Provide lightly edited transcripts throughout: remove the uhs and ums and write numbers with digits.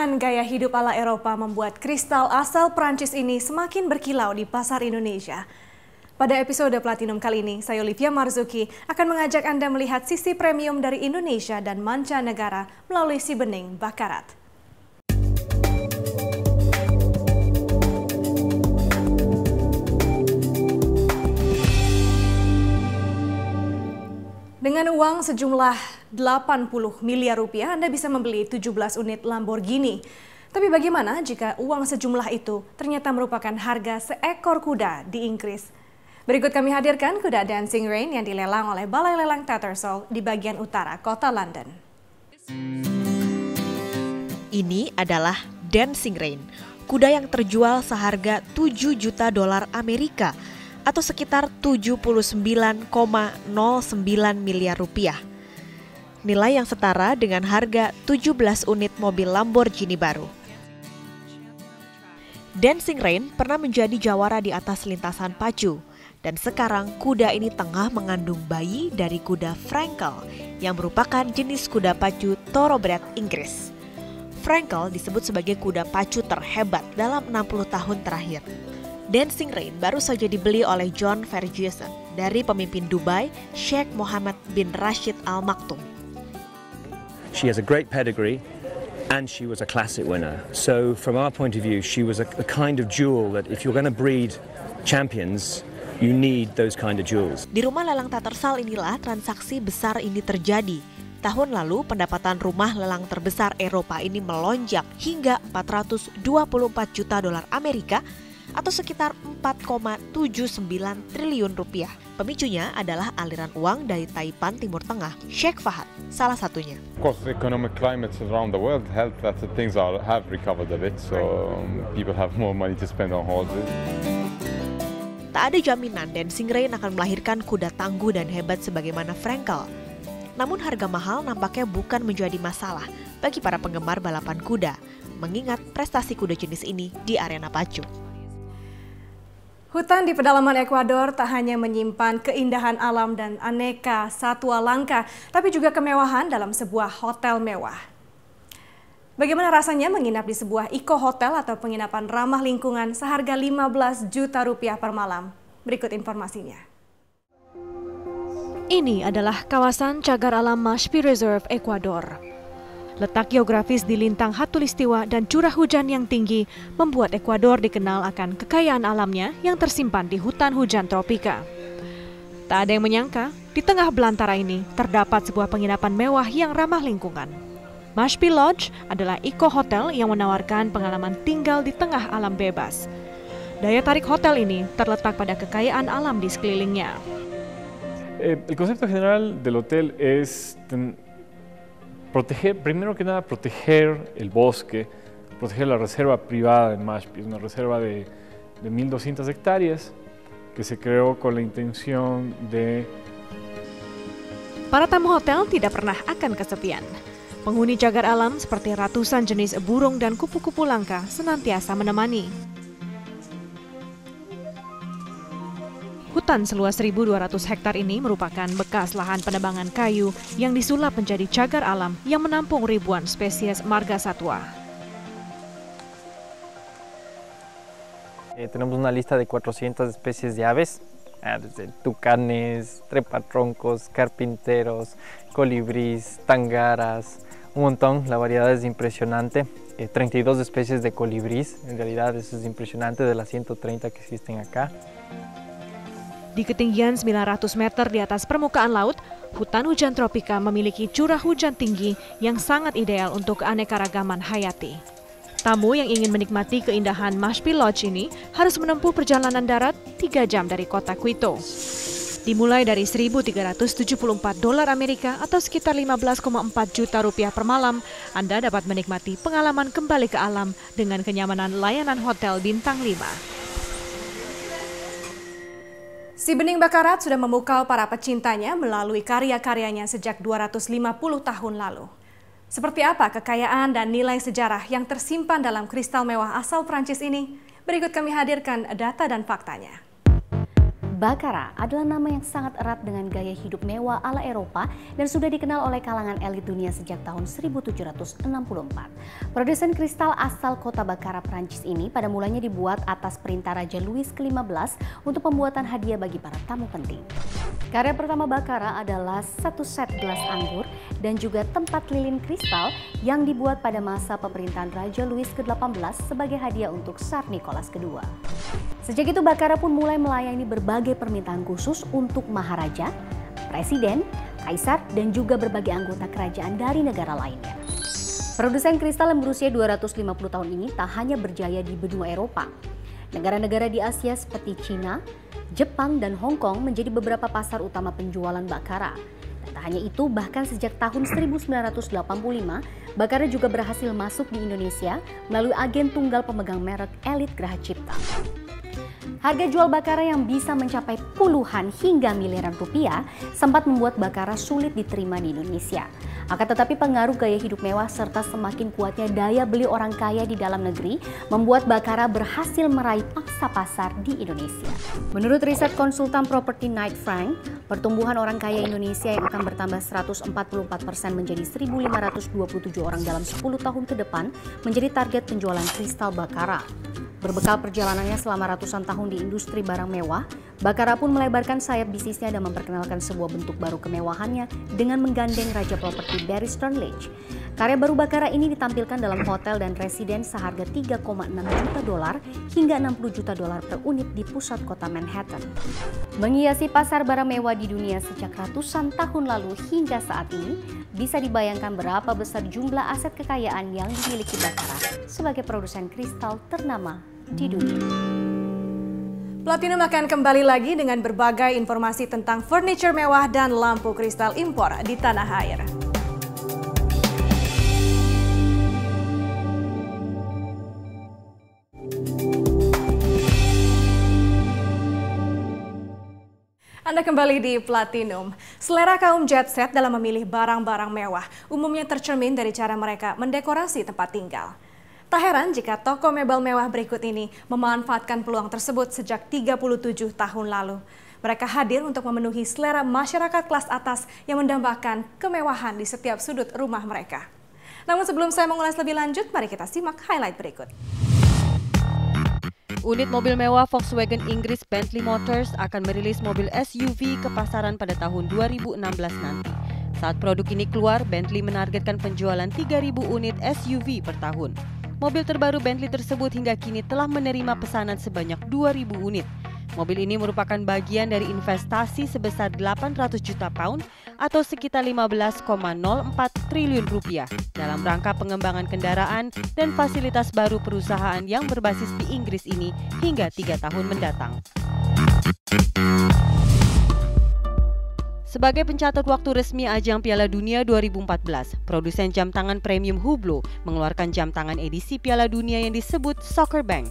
Keindahan gaya hidup ala Eropa membuat kristal asal Prancis ini semakin berkilau di pasar Indonesia. Pada episode Platinum kali ini, saya Olivia Marzuki akan mengajak Anda melihat sisi premium dari Indonesia dan mancanegara melalui si bening Baccarat. Dengan uang sejumlah 80 miliar rupiah, Anda bisa membeli 17 unit Lamborghini. Tapi bagaimana jika uang sejumlah itu ternyata merupakan harga seekor kuda di Inggris? Berikut kami hadirkan kuda Dancing Rain yang dilelang oleh Balai Lelang Tattersall di bagian utara kota London. Ini adalah Dancing Rain, kuda yang terjual seharga 7 juta dolar Amerika atau sekitar 79,09 miliar rupiah. Nilai yang setara dengan harga 17 unit mobil Lamborghini baru. Dancing Rain pernah menjadi jawara di atas lintasan pacu, dan sekarang kuda ini tengah mengandung bayi dari kuda Frankel yang merupakan jenis kuda pacu thoroughbred Inggris. Frankel disebut sebagai kuda pacu terhebat dalam 60 tahun terakhir. Dancing Rain baru saja dibeli oleh John Ferguson dari pemimpin Dubai, Sheikh Mohammed bin Rashid Al Maktoum. She has a great pedigree and she was a classic winner. So from our point of view, she was a kind of jewel that if you're going to breed champions, you need those kind of jewels. Di rumah lelang Tattersall inilah transaksi besar ini terjadi. Tahun lalu pendapatan rumah lelang terbesar Eropa ini melonjak hingga 424 juta dolar Amerika atau sekitar 4,79 triliun rupiah. Pemicunya adalah aliran uang dari Taipan Timur Tengah. Sheikh Fahad salah satunya. Of course, the economic climates around the world help that things have recovered a bit, so people have more money to spend on horses. Tak ada jaminan Dancing Rain akan melahirkan kuda tangguh dan hebat sebagaimana Frankel. Namun harga mahal nampaknya bukan menjadi masalah bagi para penggemar balapan kuda, mengingat prestasi kuda jenis ini di arena pacu. Hutan di pedalaman Ekuador tak hanya menyimpan keindahan alam dan aneka satwa langka, tapi juga kemewahan dalam sebuah hotel mewah. Bagaimana rasanya menginap di sebuah eco hotel atau penginapan ramah lingkungan seharga 15 juta rupiah per malam? Berikut informasinya. Ini adalah kawasan cagar alam Mashpi Reserve, Ekuador. Letak geografis di lintang khatulistiwa dan curah hujan yang tinggi membuat Ekuador dikenal akan kekayaan alamnya yang tersimpan di hutan hujan tropika. Tak ada yang menyangka, di tengah belantara ini terdapat sebuah penginapan mewah yang ramah lingkungan. Mashpi Lodge adalah eco hotel yang menawarkan pengalaman tinggal di tengah alam bebas. Daya tarik hotel ini terletak pada kekayaan alam di sekelilingnya. El concepto general del hotel es proteger, primero que nada, proteger el bosque, proteger la reserva privada de Mashpi. Es una reserva de 1.200 hectáreas que se creó con la intención de... Para tamu hotel tidak pernah akan kesepian. Penghuni cagar alam seperti ratusan jenis burung dan kupu-kupu langka senantiasa menemani. Hutan seluas 1.200 hektar ini merupakan bekas lahan penebangan kayu yang disulap menjadi cagar alam yang menampung ribuan spesies marga satwa. Tenemos una lista de 400 especies de aves, desde tucanes, trepatroncos, carpinteros, colibríes, tangaras, un montón, la variedad es impresionante. 32 especies de colibríes, en realidad eso es impresionante de las 130 que existen acá. Di ketinggian 900 meter di atas permukaan laut, hutan hujan tropika memiliki curah hujan tinggi yang sangat ideal untuk keanekaragaman hayati. Tamu yang ingin menikmati keindahan Mashpi Lodge ini harus menempuh perjalanan darat 3 jam dari kota Quito. Dimulai dari 1.374 dolar Amerika atau sekitar 15,4 juta rupiah per malam, Anda dapat menikmati pengalaman kembali ke alam dengan kenyamanan layanan hotel bintang 5. Si bening Baccarat sudah memukau para pecintanya melalui karya-karyanya sejak 250 tahun lalu. Seperti apa kekayaan dan nilai sejarah yang tersimpan dalam kristal mewah asal Prancis ini? Berikut kami hadirkan data dan faktanya. Baccarat adalah nama yang sangat erat dengan gaya hidup mewah ala Eropa dan sudah dikenal oleh kalangan elit dunia sejak tahun 1764. Produsen kristal asal kota Baccarat, Prancis ini pada mulanya dibuat atas perintah Raja Louis ke-15 untuk pembuatan hadiah bagi para tamu penting. Karya pertama Baccarat adalah satu set gelas anggur dan juga tempat lilin kristal yang dibuat pada masa pemerintahan Raja Louis ke-18 sebagai hadiah untuk Tsar Nicholas II. Sejak itu Baccarat pun mulai melayani berbagai permintaan khusus untuk maharaja, presiden, kaisar, dan juga berbagai anggota kerajaan dari negara lainnya. Produsen kristal yang berusia 250 tahun ini tak hanya berjaya di benua Eropa. Negara-negara di Asia seperti Cina, Jepang, dan Hong Kong menjadi beberapa pasar utama penjualan Baccarat. Dan tak hanya itu, bahkan sejak tahun 1985, Baccarat juga berhasil masuk di Indonesia melalui agen tunggal pemegang merek Elite Graha Cipta. Harga jual Baccarat yang bisa mencapai puluhan hingga miliaran rupiah sempat membuat Baccarat sulit diterima di Indonesia. Akan tetapi pengaruh gaya hidup mewah serta semakin kuatnya daya beli orang kaya di dalam negeri membuat Baccarat berhasil meraih pangsa pasar di Indonesia. Menurut riset konsultan properti Knight Frank, pertumbuhan orang kaya Indonesia yang akan bertambah 144% menjadi 1.527 orang dalam 10 tahun ke depan menjadi target penjualan kristal Baccarat. Berbekal perjalanannya selama ratusan tahun di industri barang mewah, Baccarat pun melebarkan sayap bisnisnya dan memperkenalkan sebuah bentuk baru kemewahannya dengan menggandeng raja properti Barry Sternlicht. Karya baru Baccarat ini ditampilkan dalam hotel dan residen seharga 3,6 juta dolar hingga 60 juta dolar per unit di pusat kota Manhattan. Menghiasi pasar barang mewah di dunia sejak ratusan tahun lalu hingga saat ini, bisa dibayangkan berapa besar jumlah aset kekayaan yang dimiliki Baccarat sebagai produsen kristal ternama di dunia. Platinum akan kembali lagi dengan berbagai informasi tentang furniture mewah dan lampu kristal impor di tanah air. Anda kembali di Platinum. Selera kaum jet set dalam memilih barang-barang mewah umumnya tercermin dari cara mereka mendekorasi tempat tinggal. Tak heran jika toko mebel mewah berikut ini memanfaatkan peluang tersebut sejak 37 tahun lalu. Mereka hadir untuk memenuhi selera masyarakat kelas atas yang mendambakan kemewahan di setiap sudut rumah mereka. Namun sebelum saya mengulas lebih lanjut, mari kita simak highlight berikut. Unit mobil mewah Volkswagen Inggris Bentley Motors akan merilis mobil SUV ke pasaran pada tahun 2016 nanti. Saat produk ini keluar, Bentley menargetkan penjualan 3.000 unit SUV per tahun. Mobil terbaru Bentley tersebut hingga kini telah menerima pesanan sebanyak 2.000 unit. Mobil ini merupakan bagian dari investasi sebesar 800 juta pound atau sekitar 15,04 triliun rupiah dalam rangka pengembangan kendaraan dan fasilitas baru perusahaan yang berbasis di Inggris ini hingga 3 tahun mendatang. Sebagai pencatat waktu resmi ajang Piala Dunia 2014, produsen jam tangan premium Hublot mengeluarkan jam tangan edisi Piala Dunia yang disebut Soccer Bank.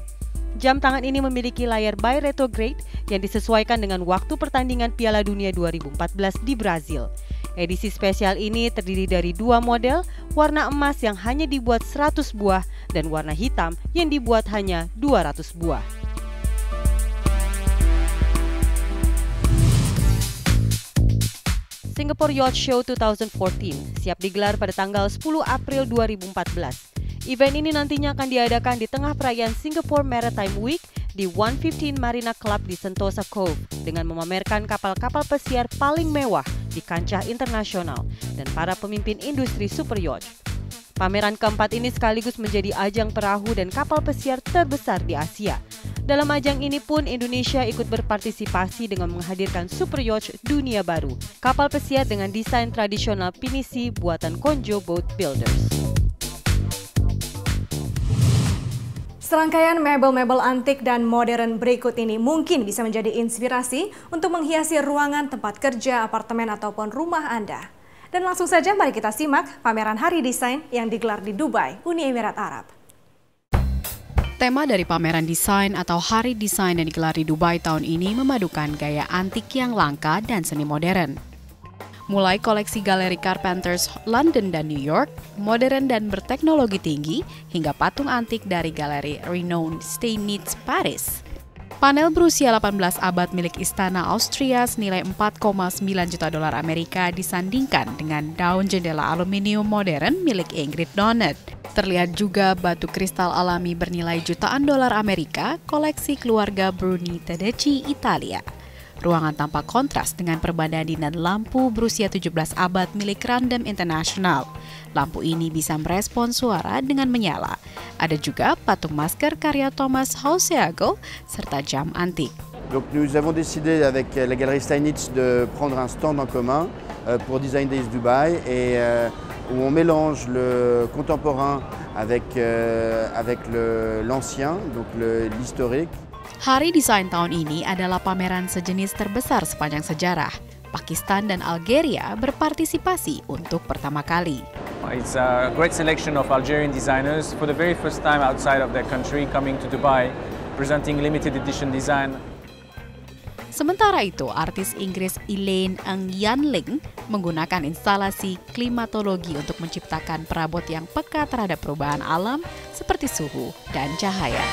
Jam tangan ini memiliki layar bi-retrograde yang disesuaikan dengan waktu pertandingan Piala Dunia 2014 di Brazil. Edisi spesial ini terdiri dari 2 model, warna emas yang hanya dibuat 100 buah dan warna hitam yang dibuat hanya 200 buah. Singapore Yacht Show 2014 siap digelar pada tanggal 10 April 2014. Event ini nantinya akan diadakan di tengah perayaan Singapore Maritime Week di 115 Marina Club di Sentosa Cove dengan memamerkan kapal-kapal pesiar paling mewah di kancah internasional dan para pemimpin industri super yacht. Pameran keempat ini sekaligus menjadi ajang perahu dan kapal pesiar terbesar di Asia. Dalam ajang ini pun Indonesia ikut berpartisipasi dengan menghadirkan super yacht dunia baru, kapal pesiar dengan desain tradisional pinisi buatan Konjo Boat Builders. Serangkaian mebel-mebel antik dan modern berikut ini mungkin bisa menjadi inspirasi untuk menghiasi ruangan tempat kerja, apartemen, ataupun rumah Anda. Dan langsung saja mari kita simak pameran Hari Desain yang digelar di Dubai, Uni Emirat Arab. Tema dari pameran desain atau Hari Desain yang digelar di Dubai tahun ini memadukan gaya antik yang langka dan seni modern. Mulai koleksi galeri Carpenters London dan New York, modern dan berteknologi tinggi, hingga patung antik dari galeri Renowned Steinitz Paris. Panel berusia 18 abad milik Istana Austria senilai 4,9 juta dolar Amerika disandingkan dengan daun jendela aluminium modern milik Ingrid Donat. Terlihat juga batu kristal alami bernilai jutaan dolar Amerika koleksi keluarga Bruni Tedeschi, Italia. Ruangan tampak kontras dengan perbandingan lampu berusia 17 abad milik Random International. Lampu ini bisa merespon suara dengan menyala. Ada juga patung masker karya Thomas Hauseago serta jam antik. Donc nous avons décidé avec la galerie Steinitz de prendre un stand en commun pour Design Days Dubai et où on mélange le contemporain avec l'ancien, donc l'historique. Hari Desain tahun ini adalah pameran sejenis terbesar sepanjang sejarah. Pakistan dan Algeria berpartisipasi untuk pertama kali. It's a great selection of Algerian designers for the very first time outside of their country coming to Dubai, presenting limited edition design. Sementara itu, artis Inggris Elaine Ng Yanling menggunakan instalasi klimatologi untuk menciptakan perabot yang peka terhadap perubahan alam seperti suhu dan cahaya.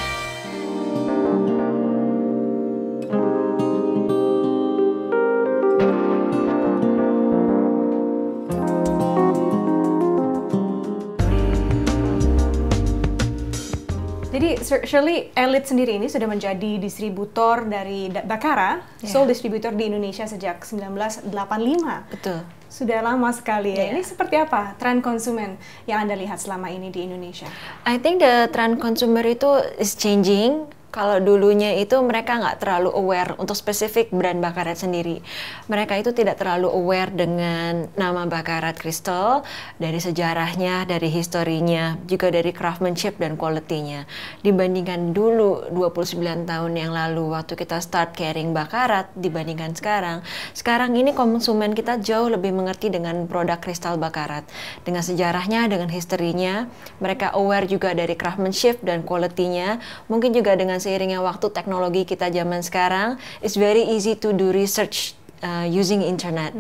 Jadi Shirley, Elite sendiri ini sudah menjadi distributor dari Baccarat, sole distributor di Indonesia sejak 1985. Betul. Sudah lama sekali ya. Ini seperti apa tren konsumen yang Anda lihat selama ini di Indonesia? I think the trend consumer itu is changing. Kalau dulunya itu mereka nggak terlalu aware untuk spesifik brand Baccarat sendiri. Mereka itu tidak terlalu aware dengan nama Baccarat Crystal, dari sejarahnya, dari historinya, juga dari craftsmanship dan quality-nya. Dibandingkan dulu 29 tahun yang lalu waktu kita start carrying Baccarat dibandingkan sekarang. Sekarang ini konsumen kita jauh lebih mengerti dengan produk kristal Baccarat. Dengan sejarahnya, dengan historinya, mereka aware juga dari craftsmanship dan quality-nya. Mungkin juga dengan seiringnya waktu teknologi kita zaman sekarang, it's very easy to do research using internet.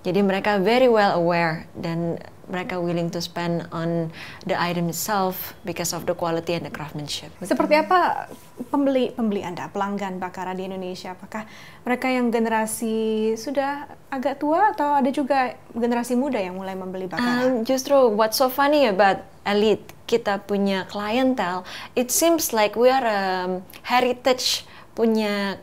Jadi mereka very well aware dan mereka willing to spend on the item itself because of the quality and the craftsmanship. Seperti apa pembeli Anda, pelanggan Baccarat di Indonesia? Apakah mereka yang generasi sudah agak tua atau ada juga generasi muda yang mulai membeli Baccarat? Justru what's so funny about Elite, kita punya clientele, it seems like we are heritage punya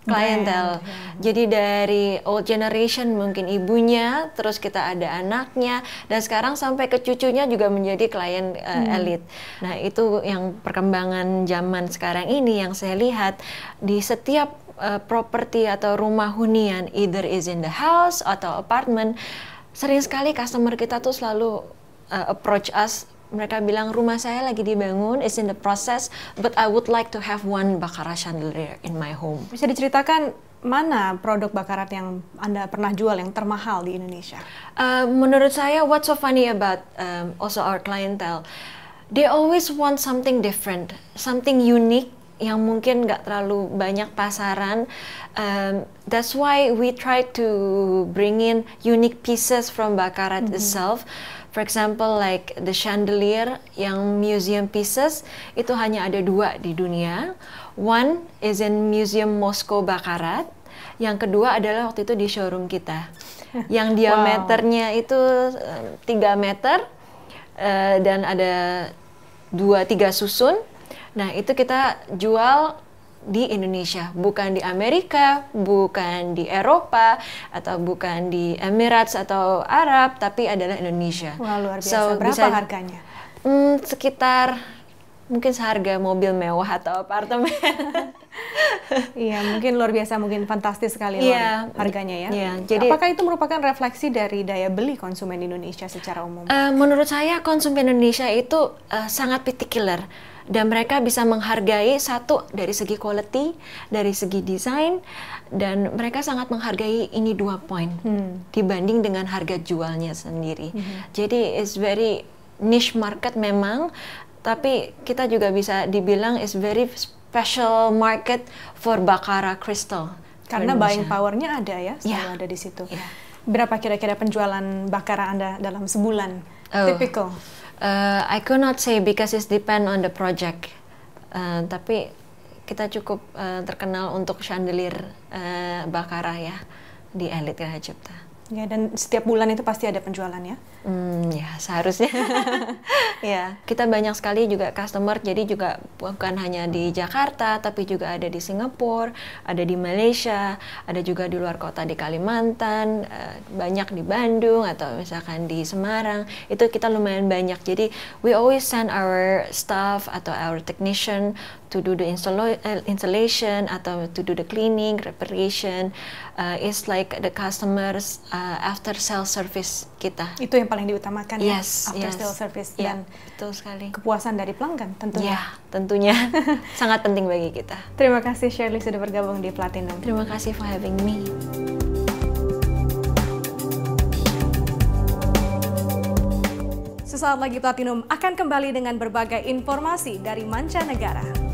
clientele. Jadi dari old generation mungkin ibunya, terus kita ada anaknya, dan sekarang sampai ke cucunya juga menjadi klien Elite. Nah itu yang perkembangan zaman sekarang ini yang saya lihat di setiap properti atau rumah hunian, either is in the house atau apartment, sering sekali customer kita tuh selalu approach us. Mereka bilang rumah saya lagi dibangun, is in the process, but I would like to have one Baccarat chandelier in my home. Bisa diceritakan mana produk Baccarat yang Anda pernah jual yang termahal di Indonesia? Menurut saya, what's so funny about also our clientele, they always want something different, something unique yang mungkin nggak terlalu banyak pasaran. That's why we try to bring in unique pieces from Baccarat itself. For example, like the chandelier yang museum pieces, itu hanya ada 2 di dunia. One is in Museum Moscow Baccarat. Yang kedua adalah waktu itu di showroom kita. Yang diameternya itu 3 meter dan ada 2-3 susun. Nah, itu kita jual di Indonesia, bukan di Amerika, bukan di Eropa, atau bukan di Emirates atau Arab, tapi adalah Indonesia. Wah, luar biasa. Berapa harganya? Sekitar mungkin seharga mobil mewah atau apartemen. Iya, mungkin luar biasa, mungkin fantastis sekali harganya ya. Jadi, apakah itu merupakan refleksi dari daya beli konsumen Indonesia secara umum? Menurut saya konsumen Indonesia itu sangat particular. Dan mereka bisa menghargai satu dari segi quality, dari segi desain, dan mereka sangat menghargai ini 2 poin dibanding dengan harga jualnya sendiri. Jadi it's very niche market memang, tapi kita juga bisa dibilang is very special market for Baccarat Crystal. Karena buying powernya ada ya, selalu ada di situ. Berapa kira-kira penjualan Baccarat Anda dalam sebulan? Typical. I cannot say because it depend on the project. Tapi kita cukup terkenal untuk chandelier Baccarat ya di Elite Geraha Cipta. Ya, dan setiap bulan itu pasti ada penjualan ya? Ya seharusnya. Ya, kita banyak sekali juga customer, jadi juga bukan hanya di Jakarta, tapi juga ada di Singapura, ada di Malaysia, ada juga di luar kota di Kalimantan, banyak di Bandung atau misalkan di Semarang. Itu kita lumayan banyak. Jadi we always send our staff atau our technician to do the installation atau to do the cleaning, reparation. It's like the customers after sales service kita. Itu yang paling diutamakan ya, after sales service dan betul sekali. Kepuasan dari pelanggan tentunya. Ya, tentunya sangat penting bagi kita. Terima kasih Shirley sudah bergabung di Platinum. Terima kasih for having me. Sesaat lagi Platinum akan kembali dengan berbagai informasi dari mancanegara.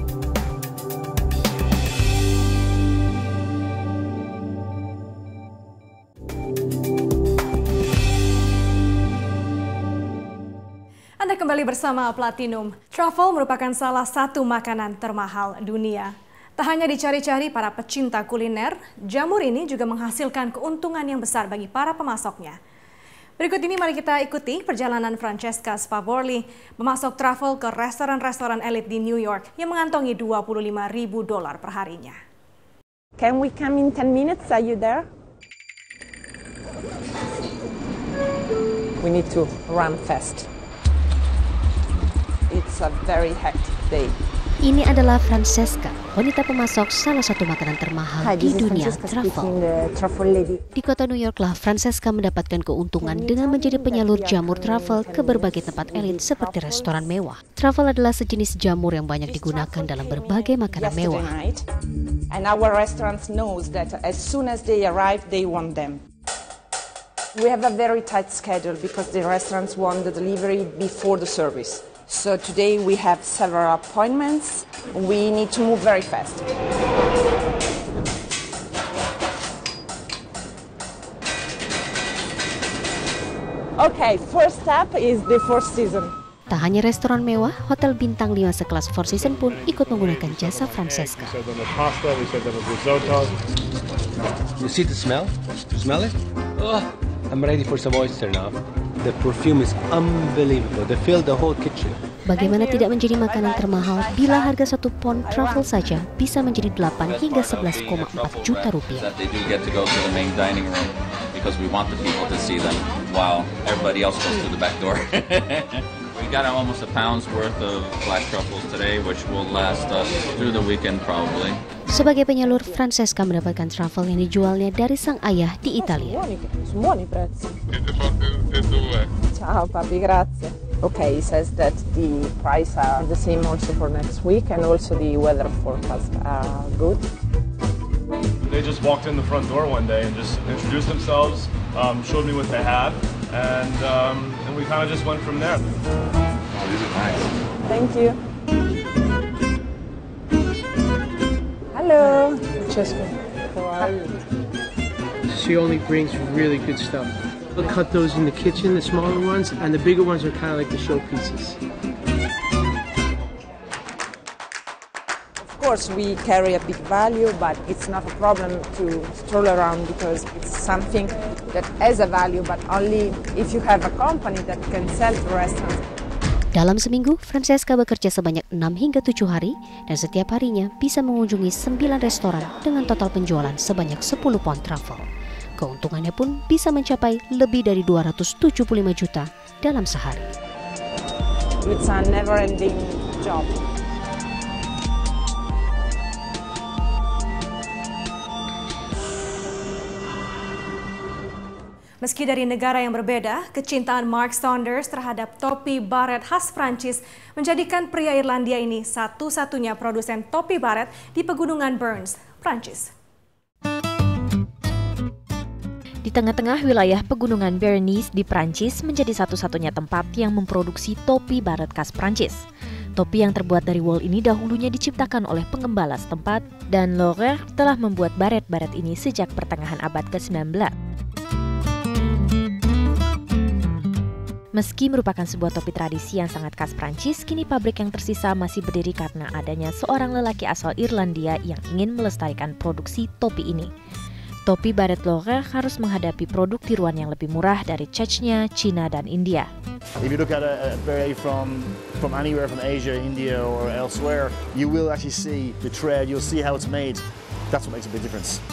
Anda kembali bersama Platinum. Truffle merupakan salah satu makanan termahal dunia. Tak hanya dicari-cari para pecinta kuliner, jamur ini juga menghasilkan keuntungan yang besar bagi para pemasoknya. Berikut ini mari kita ikuti perjalanan Francesca Spavorli memasok truffle ke restoran-restoran elit di New York yang mengantongi $25.000 per harinya. Can we come in 10 minutes? Are you there? We need to run fast. It's a very hectic day. Ini adalah Francesca, wanita pemasok salah satu makanan termahal di dunia, truffle. Di kota New York lah Francesca mendapatkan keuntungan dengan menjadi penyalur jamur truffle ke berbagai tempat elit seperti restoran mewah. Truffle adalah sejenis jamur yang banyak digunakan dalam berbagai makanan mewah. And our restaurants knows that as soon as they arrive, they want them. We have a very tight schedule because the restaurants want the delivery before the service. So today we have several appointments. We need to move very fast. Okay, first step is the Four Seasons. Tak hanya restoran mewah, hotel bintang 5 sekelas Four Seasons pun ikut menggunakan jasa Francesca. You see the smell? Smell it? Oh, I'm ready for some oyster now. The perfume is unbelievable. They fill the whole kitchen. Bagaimana tidak menjadi makanan termahal bila harga 1 pon truffle saja bisa menjadi 8 hingga 11,4 juta rupiah. They do get to go to the main dining room because we want the people to see them while everybody else goes through the back door. We got almost a pound's worth of black truffles today, which will last us through the weekend probably. Sebagai penyalur, Francesca mendapatkan truffle yang dijualnya dari sang ayah di Italia. Buoni prezzi. Ciao papi, grazie. Okay, he says that the price are the same also for next week and also the weather forecast are good. They just walked in the front door one day and just introduced themselves, showed me what they had, and we kind of just went from there. Oh, these are nice. Thank you. Hello. Francesca. How are you? She only brings really good stuff. We'll cut those in the kitchen, the smaller ones, and the bigger ones are kind of like the showpieces. Of course, we carry a big value, but it's not a problem to stroll around because it's something that has a value, but only if you have a company that can sell to restaurants. Dalam seminggu, Francesca bekerja sebanyak 6 hingga 7 hari dan setiap harinya bisa mengunjungi 9 restoran dengan total penjualan sebanyak 10 pon truffle. Keuntungannya pun bisa mencapai lebih dari 275 juta dalam sehari. It's a never-ending job. Meski dari negara yang berbeda, kecintaan Mark Saunders terhadap topi baret khas Prancis menjadikan pria Irlandia ini satu-satunya produsen topi baret di Pegunungan Burns, Prancis. Di tengah-tengah wilayah Pegunungan Bernice di Prancis menjadi satu-satunya tempat yang memproduksi topi baret khas Prancis. Topi yang terbuat dari wol ini dahulunya diciptakan oleh pengembala setempat dan Laurent telah membuat baret-baret ini sejak pertengahan abad ke-19. Meski merupakan sebuah topi tradisi yang sangat khas Prancis, kini pabrik yang tersisa masih berdiri karena adanya seorang lelaki asal Irlandia yang ingin melestarikan produksi topi ini. Topi Baret Lorraine harus menghadapi produk tiruan yang lebih murah dari Chechnya, Cina, dan India. If you look at a beret from anywhere from Asia, India, or elsewhere, you will actually see the thread. You'll see how it's made. That's what makes a big difference.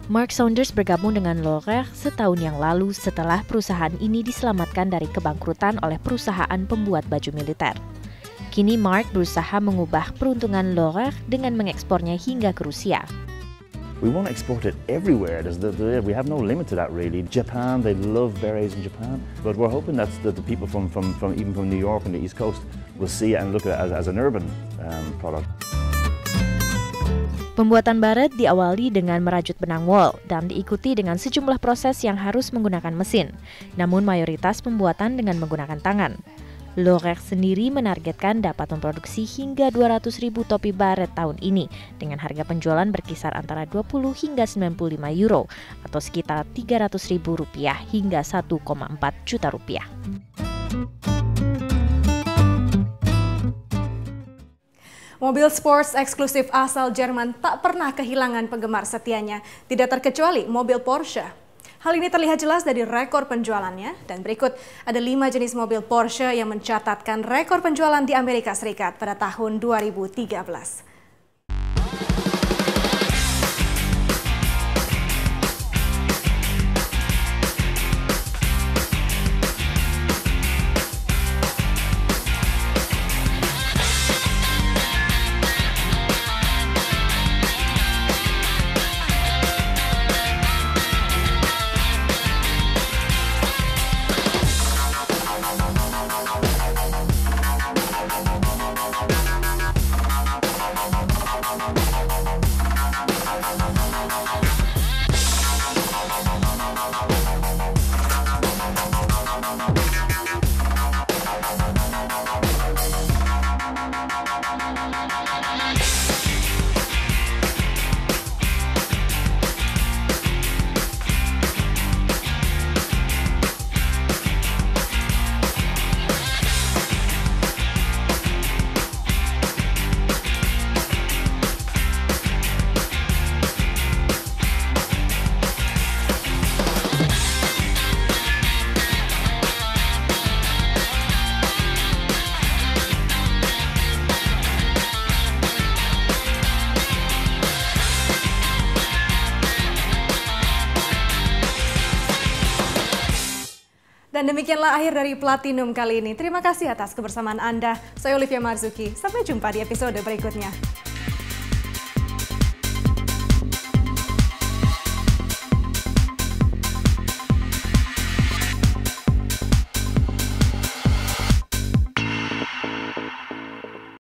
Mark Saunders bergabung dengan Lorraine setahun yang lalu setelah perusahaan ini diselamatkan dari kebangkrutan oleh perusahaan pembuat baju militer. Kini Mark berusaha mengubah peruntungan Lorraine dengan mengekspornya hingga ke Rusia. We want to export it everywhere. We have no limit to that really. Japan, they love berets in Japan, but we're hoping that the people from even from New York and the East Coast will see it and look at it as an urban product. Pembuatan baret diawali dengan merajut benang wol dan diikuti dengan sejumlah proses yang harus menggunakan mesin, namun mayoritas pembuatan dengan menggunakan tangan. Lorraine sendiri menargetkan dapat memproduksi hingga 200.000 topi baret tahun ini dengan harga penjualan berkisar antara 20 hingga 95 euro atau sekitar 300.000 rupiah hingga 1,4 juta rupiah. Mobil sports eksklusif asal Jerman tak pernah kehilangan penggemar setianya, tidak terkecuali mobil Porsche. Hal ini terlihat jelas dari rekor penjualannya, dan berikut ada 5 jenis mobil Porsche yang mencatatkan rekor penjualan di Amerika Serikat pada tahun 2013. Dan demikianlah akhir dari Platinum kali ini. Terima kasih atas kebersamaan Anda. Saya Olivia Marzuki. Sampai jumpa di episode berikutnya.